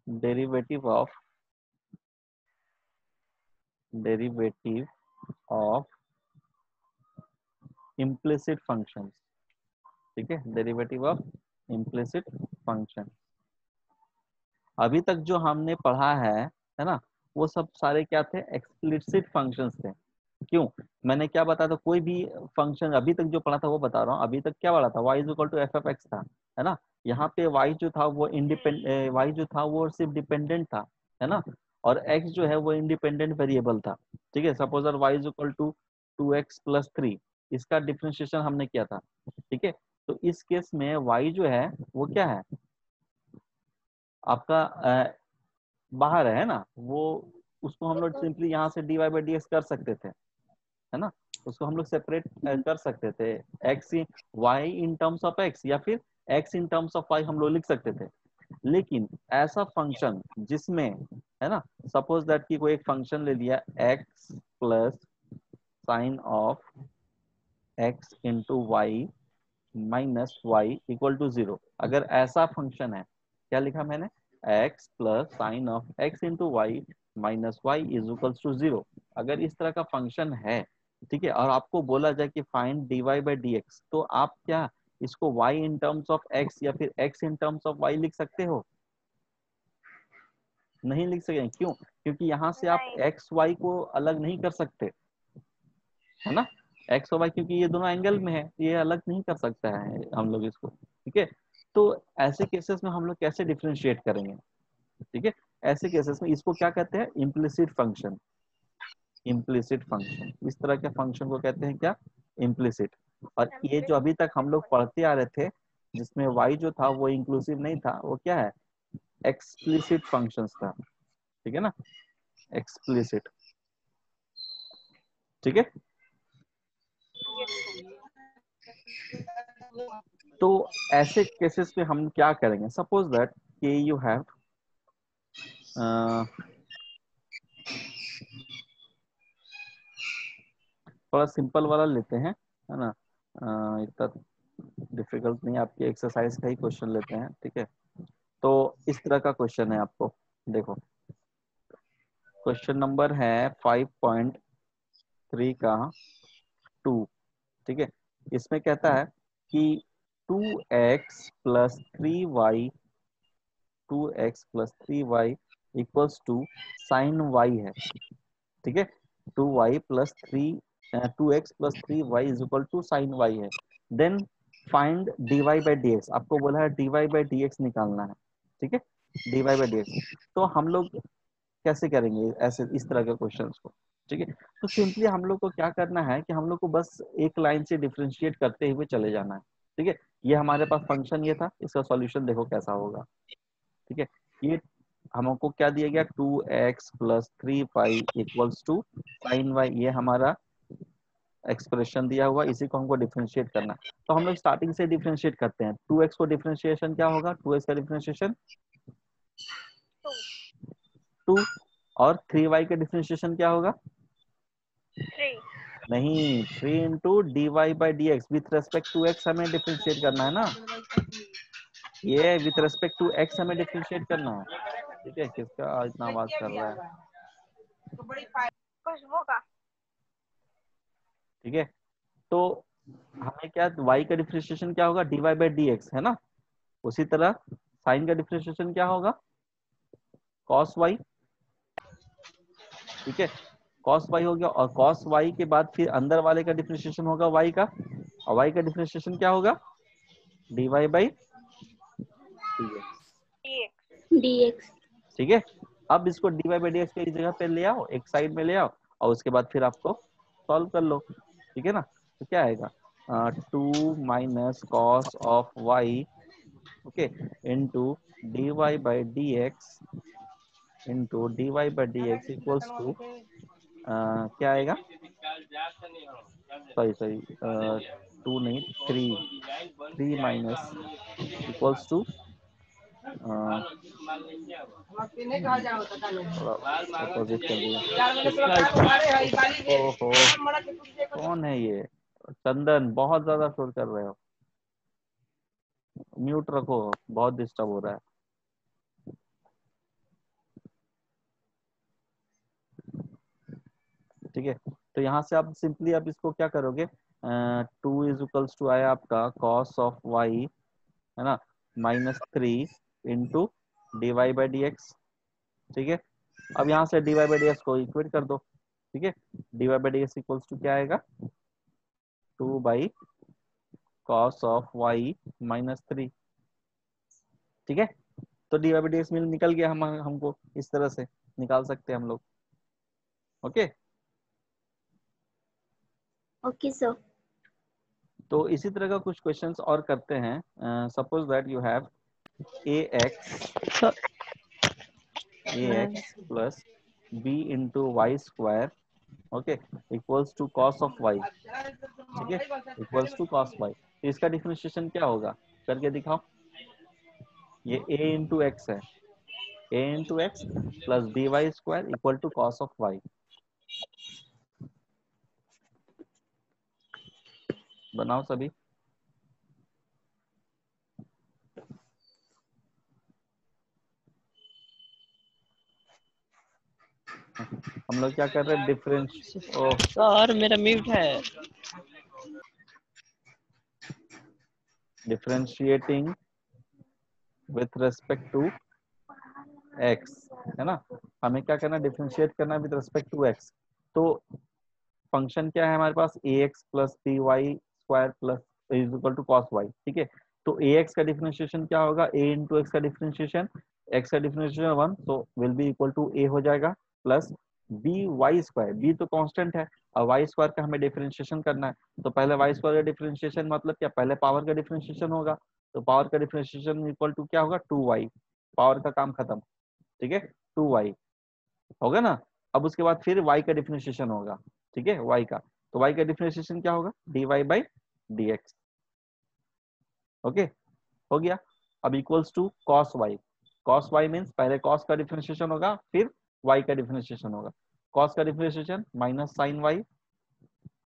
Derivative of implicit function. ठीक है, derivative of implicit function. अभी तक जो हमने पढ़ा है ना, वो सब सारे क्या थे, एक्सप्लिसिट फंक्शंस थे। क्यों, मैंने क्या बताया था, कोई भी फंक्शन अभी तक जो पढ़ा था वो बता रहा हूँ। अभी तक क्या पढ़ा था, y is equal to f f x था, है ना। यहाँ पे y जो था वो इंडिपेंडेंट, y जो था वो सिर्फ डिपेंडेंट था, है ना। और x जो है वो इंडिपेंडेंट वेरिएबल था। ठीक है, सपोज अगर y is equal to 2x+3, इसका डिफरेंशिएशन हमने किया था। ठीक है, तो इस केस में y जो है वो क्या है आपका, बाहर है ना वो, उसको हम लोग सिंपली यहाँ से dy/dx कर सकते थे, है ना। उसको हम लोग सेपरेट कर सकते थे, x y in terms of x या फिर x in terms of y हम लोग लिख सकते थे। लेकिन ऐसा फंक्शन जिसमें, है ना, सपोज दैट कि कोई एक फंक्शन ले लिया x plus sine of x into y minus y equal to 0, अगर ऐसा फंक्शन है, क्या लिखा मैंने, x plus sine of x into y minus y is equal to 0, अगर इस तरह का फंक्शन है, ठीक है, और आपको बोला जाए कि फाइंड dy/dx, तो आप क्या इसको y in terms of x या फिर x in terms of y लिख सकते हो? नहीं लिख सकें, क्यों? क्योंकि यहाँ से आप नहीं। x y को अलग नहीं कर सकते, है ना। एक्स और वाई क्योंकि ये दोनों एंगल में है, ये अलग नहीं कर सकता है हम लोग इसको। ठीक है, तो ऐसे केसेस में हम लोग कैसे डिफरेंशिएट करेंगे? ठीक है, ऐसे केसेस में इसको क्या कहते हैं, इम्प्लिसिट फंक्शन। इम्प्लिसिट फंक्शन, इस तरह के फंक्शन को कहते हैं क्या, इम्प्लिसिट। और ये जो अभी तक हम लोग पढ़ते आ रहे थे, जिसमें y जो था वो इंक्लूसिव नहीं था, वो क्या है, एक्सप्लिसिट फंक्शंस था। ठीक है ना, एक्सप्लिसिट। ठीक है, तो ऐसे केसेस में हम क्या करेंगे, सपोज दैट कि यू हैव थोड़ा सिंपल वाला लेते हैं, है ना, इतना डिफिकल्ट नहीं, आपकी एक्सरसाइज का ही क्वेश्चन लेते हैं। ठीक है, तो इस तरह का क्वेश्चन है, आपको देखो, क्वेश्चन नंबर है 5.3 का 2। ठीक है, इसमें कहता है कि 2x+3y 2x+3y equals to sine y है। ठीक है, 2x+3y is equal to sine y है। देन फाइंड dy/dx, आपको बोला है dy/dx निकालना है। ठीक है, dy/dx, तो हम लोग कैसे करेंगे ऐसे इस तरह के क्वेश्चंस को? ठीक है, तो सिंपली हम लोग को क्या करना है कि हम लोग को बस एक लाइन से डिफरेंशिएट करते हुए चले जाना है। ठीक है, ये हमारे पास फंक्शन ये था, इसका सॉल्यूशन देखो कैसा होगा। ठीक है, ये हमको क्या दिया गया, 2x+3y equals to sine Y, ये हमारा एक्सप्रेशन दिया हुआ, इसी को हमको डिफरेंशिएट करना। तो हम लोग स्टार्टिंग से डिफरेंशिएट करते हैं। 2x को डिफरेंशिएशन क्या होगा, 2x का डिफरेंशिएशन 2, और 3y का डिफरेंशिएशन क्या होगा, 3। नहीं, 3 into dy/dx with respect to x हमें डिफरेंशिएट करना है ना, ये विथ रेस्पेक्ट टू x हमें डिफरेंशिएट करना है। ठीक है, किसका इतना आवाज कर रहा है? खुशबू का। ठीक है, तो हमें क्या, y का डिफरेंशिएशन क्या होगा, dy/dx, है ना। उसी तरह साइन का डिफरेंशिएशन क्या होगा, cos y। ठीक है, cos y हो गया, और cos y के बाद फिर अंदर वाले का डिफरेंशिएशन होगा y का, और y का डिफरेंशिएशन क्या होगा, dy/dx। dx। ठीक है, अब इसको dy/dx की जगह पे ले आओ, एक साइड में ले आओ, और उसके बाद फिर आपको सॉल्व कर लो। ठीक है ना, तो क्या आएगा, 2 - cos of y, okay, into dy/dx equals to क्या आएगा, सॉरी सॉरी, 2 नहीं 3, 3 माइनस इक्वल्स टू, थोड़ा अपोजिट कर दिया, किसका इतना, ओहो, कौन है ये, चंदन, बहुत ज्यादा शोर कर रहे हो, म्यूट रखो, बहुत डिस्टर्ब हो रहा है। ठीक है, तो यहाँ से आप सिंपली आप इसको क्या करोगे, 2 इज इक्वल्स टू आया आपका कॉस ऑफ वाई, है ना, -3 into dy by D x. ठीक है, अब यहाँ से dy बाई डी एक्स को इक्वेट कर दो। ठीक है, dy by D x equals to क्या आएगा, 2 बाई कॉस ऑफ वाई -3। ठीक है, तो dy बाई डी एक्स मिल निकल गया, हमको इस तरह से निकाल सकते हैं हम लोग। Okay, okay sir. तो इसी तरह का कुछ क्वेश्चंस और करते हैं। Suppose that you have ax plus b into y square, okay, equals to cos of y. ठीक है, इक्वल्स टू कॉस वाई, तो इसका डिफरेंशिएशन क्या होगा, करके दिखाओ। ये a इंटू एक्स है, a into X plus B Y square equal to cos of Y. बनाओ सभी। हम लोग क्या कर रहे हैं, डिफरेंस ओ सर मेरा म्यूट है। Differentiating with respect to X, है ना, हमें क्या करना है, डिफरेंशिएट करना है विथ रेस्पेक्ट टू एक्स। तो फंक्शन क्या है हमारे पास, A X plus B Y square plus is equal to cos Y. ठीक है, तो ए एक्स का डिफरेंशिएशन क्या होगा, ए इंटू एक्स का डिफरेंशिएशन, एक्स का डिफरेंशिएशन 1, तो will be equal to a हो जाएगा, plus B Y square, b तो कांस्टेंट है और वाई स्क्वायर का हमें डिफरेंशिएशन करना है, तो पहले वाई स्क्वायर का डिफरेंशिएशन मतलब क्या, पहले पावर का डिफरेंशिएशन होगा, तो पावर का डिफरेंशिएशन इक्वल टू क्या होगा, 2y, पावर का काम खत्म। ठीक है, 2y होगा ना। अब उसके बाद फिर y का डिफरेंशिएशन होगा, ठीक है, y का, तो y का डिफरेंशिएशन क्या होगा, dy बाई dx। ओके, हो गया। अब equals to cos y, cos y means पहले cos का डिफरेंशिएशन होगा फिर y का डिफरेंशिएशन होगा, cos का डिफरेंशिएशन माइनस sin y।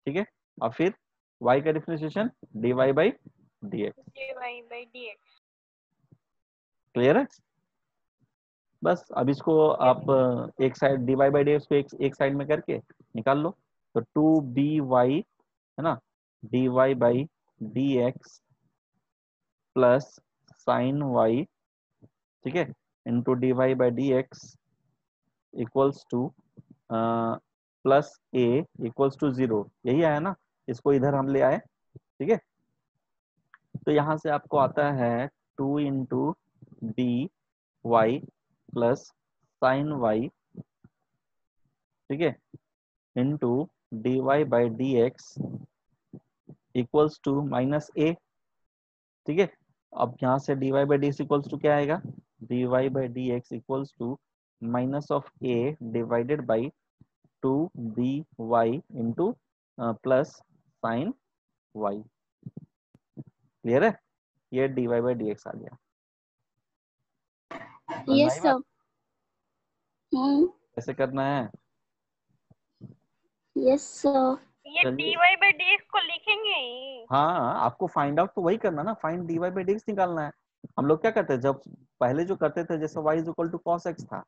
ठीक है, और फिर y का differentiation dy by dx। dy by dx। Clear है। बस अब इसको आप एक side dy by D x को एक साइड में करके निकाल लो, तो 2by, है ना, dy by D x plus sine Y, ठीक है, into dy by D x equals to plus a equals to 0, यही आया ना, इसको इधर हम ले आए। ठीक है, तो यहाँ से आपको आता है 2 into D Y plus sine Y, ठीक है, into D Y by D x equals to minus A. ठीक है, अब यहाँ से D Y by D x equals to क्या आएगा, D Y by D x equals to minus of A divided by 2by into plus sine Y. Clear है, ये D Y by D X आ गया। Yes sir. कैसे करना है, yes sir. ये dy by dx को लिखेंगे ही। हाँ, आपको फाइंड आउट तो वही करना ना, find dy by D x निकालना है। हम लोग क्या करते हैं, जब पहले जो करते थे जैसे y is equal to cos x था,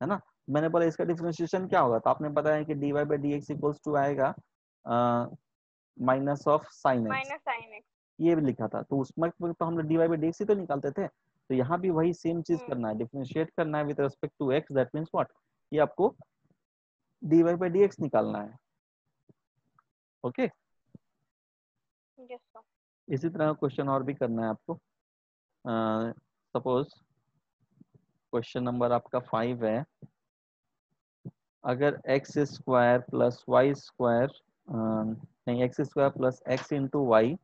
है ना, मैंने बोला इसका डिफरेंशिएशन क्या होगा, तो आपने बताया कि dy by D x equals to आएगा minus of sine X, minus sin x। ये भी लिखा था, तो उसमें तो हम लोग dy बाई डी एक्स ही तो निकालते थे, तो यहाँ भी वही सेम चीज करना है, डिफरेंशिएट करना है with respect to x, that means what, ये आपको dy बाई डी एक्स निकालना है। Okay, yes sir. इसी तरह क्वेश्चन और भी करना है आपको। सपोज क्वेश्चन नंबर आपका 5 है, अगर X square plus Y square, नहीं, X square plus X into Y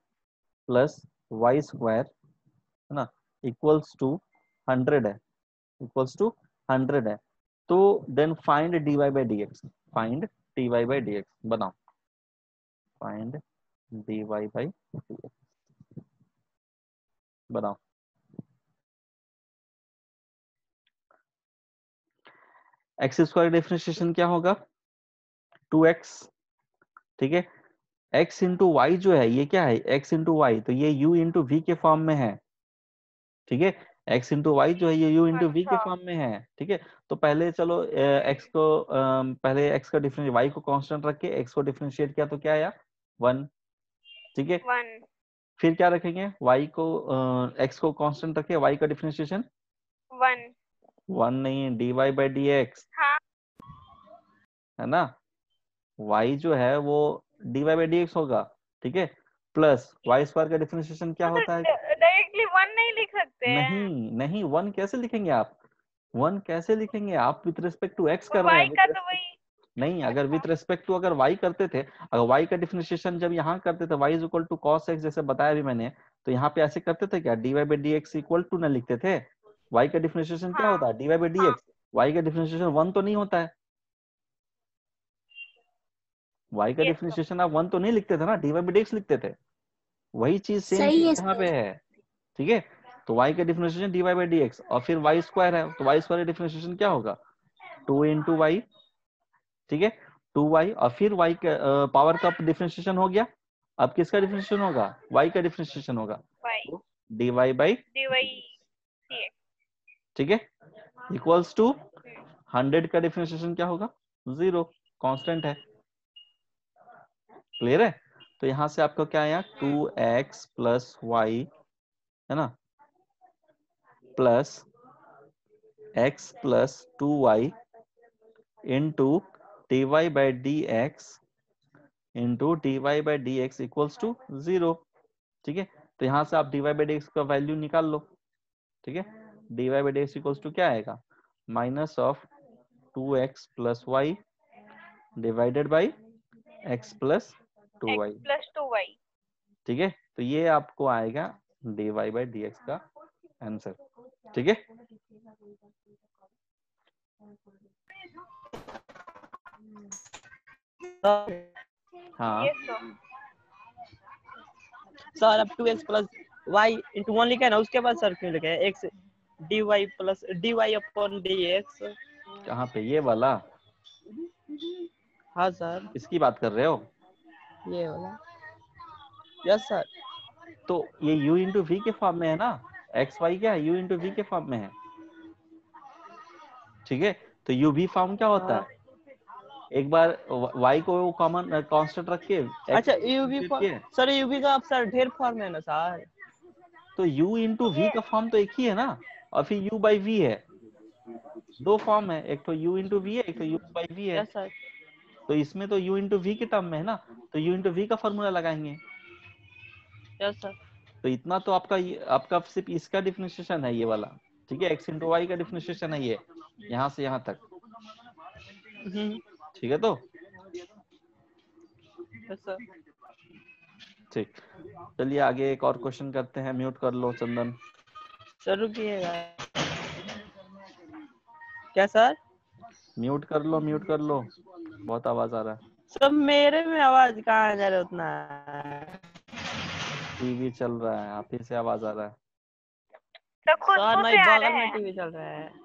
plus Y square, है ना, इक्वल्स टू 100 है, इक्वल्स टू 100 है, तो then find dy by D X, find dy by D X, बनाओ, find dy by D X, बनाओ। X square differentiation क्या होगा, 2x। ठीक है, x इंटू वाई जो है ये क्या है, x इंटू वाई, तो ये u इंटू वी के फॉर्म में है। ठीक है, x इंटू वाई जो है ये u इंटू v के अच्छा। फॉर्म में है, ठीक है। तो पहले चलो x को पहले x का डिफरेंशिएट y को कांस्टेंट रख के x को डिफरेंशिएट किया तो क्या आया 1, ठीक है। 1। फिर क्या रखेंगे y को x को कांस्टेंट रखे y का डिफरेंशिएशन 1। 1 नहीं dy बाई dx हाँ। है ना, y जो है वो dy बाई dx होगा, ठीक है। प्लस y स्क्वायर का डिफरेंशिएशन क्या तो होता है? डायरेक्टली 1 नहीं लिख सकते हैं? नहीं नहीं 1 कैसे लिखेंगे आप, 1 कैसे लिखेंगे आप, विथ रिस्पेक्ट टू x कर रहे हैं, y का तो वही। नहीं अगर विथ रिस्पेक्ट टू अगर y करते थे, अगर y का डिफरेंशिएशन जब यहाँ करते थे y is equal to cos x जैसे बताया भी मैंने, तो यहाँ पे ऐसे करते थे क्या dy by dx equal to ना लिखते थे, y का डिफरेंशिएशन क्या हाँ होता है dy बाई हाँ। dx, y का डिफरेंशिएशन 1 तो नहीं होता है, y का यस सर। डिफरेंशिएशन आप 1 तो नहीं लिखते थे ना, dy बाई dx लिखते थे, वही चीज सेम सही चीज है यहाँ पे सर। है, ठीक है। तो y का डिफरेंशिएशन dy बाई dx और फिर y स्क्वायर है, तो y स्क्वायर का डिफरेंशिएशन क्या होगा 2 इंटू वाई, ठीक है 2y और फिर y का पावर का डिफरेंशिएशन हो गया, अब किसका डिफरेंशिएशन होगा y का डिफरेंशिएशन होगा, y तो dy बाई dy dx। ठीक है इक्वल्स टू 100 का डिफरेंशिएशन क्या होगा 0, कांस्टेंट है, क्लियर है। तो यहां से आपको क्या आया 2x प्लस वाई है ना plus x plus 2y into dy by dx into dy by dx equals to 0, ठीक है। तो यहाँ से आप dy बाई dx का वैल्यू निकाल लो, ठीक है। dy by dx equals to क्या आएगा minus of 2x plus y divided by x plus 2y, x plus 2y। ठीक है। तो ये आपको आएगा dy बाई dx का आंसर, ठीक है। हाँ यस सर। सर अब 2x प्लस वाई इंटू 1 लिखा है ना, उसके बाद सर क्यों लिखा है x dy plus dy upon dx? कहाँ पे ये वाला, हाँ सर इसकी बात कर रहे हो, ये वाला। Yes sir. तो ये u इंटू वी के फॉर्म में है ना, एक्स वाई क्या है u इंटू वी के फॉर्म में है, ठीक है। तो u v फॉर्म क्या होता हाँ। है, एक बार y को कॉमन कांस्टेंट रख के x अच्छा को यूवी डिफरेंशिएट किए, सर यूवी का अब सर ढेर फॉर्म है ना सर? तो u इंटू वी का फॉर्म तो एक ही है ना, और फिर u बाई v है, दो फॉर्म है, एक तो u इंटू वी है, एक तो u बाई v है, यस सर। तो इसमें तो u इंटू वी के टर्म में है ना, तो u इंटू वी का फॉर्मूला लगाएंगे। Yes sir. तो इतना तो आपका सिर्फ इसका डिफरेंशिएशन है ये वाला, ठीक है, x इंटू वाई का डिफरेंशिएशन है ये, यहाँ से यहाँ तक, ठीक है। तो यस सर। ठीक, चलिए आगे एक और क्वेश्चन करते हैं, म्यूट कर लो चंदन। सर रुकिएगा। क्या सर? म्यूट कर लो, म्यूट कर लो, बहुत आवाज आ रहा है। सब मेरे में आवाज कहाँ जा रहा है उतना? टीवी चल रहा है, आप ही से आवाज आ रहा है। तो सर खुशबू नहीं, से आ बगल रहा में है। टीवी चल रहा है।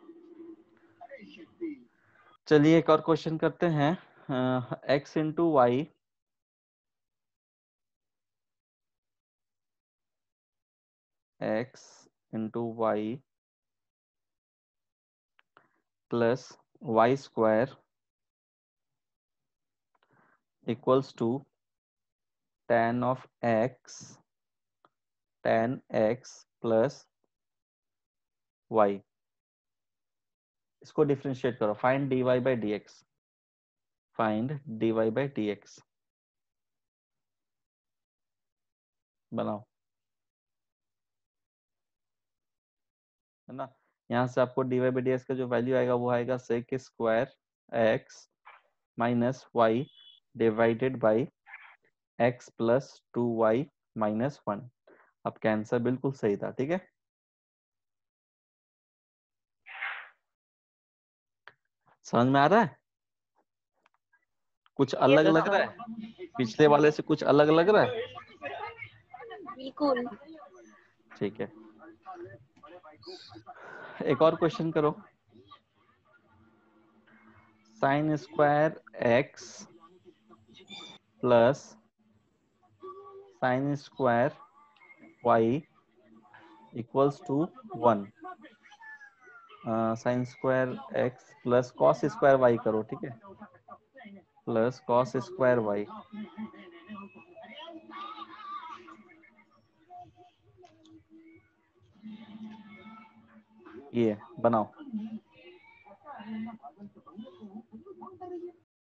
चलिए एक और क्वेश्चन करते हैं, x into y x into Y plus Y square equals to tan of x tan x plus y, इसको डिफरेंशिएट करो, find dy by dx, find dy by dx, बनाओ, है ना। यहाँ से आपको dy बाई dx का जो वैल्यू आएगा वो आएगा sec square x minus y divided by x plus 2y minus 1। आपका आंसर बिल्कुल सही था, ठीक है। समझ में आ रहा है, कुछ अलग यस यस लग रहा सर। सर। है, पिछले वाले से कुछ अलग लग रहा है, बिल्कुल। ठीक है। एक और क्वेश्चन करो, sine square x plus sine square y equals to 1 sine square x plus cos square y करो, ठीक है, प्लस कॉस स्क्वायर वाई। ये बनाओ।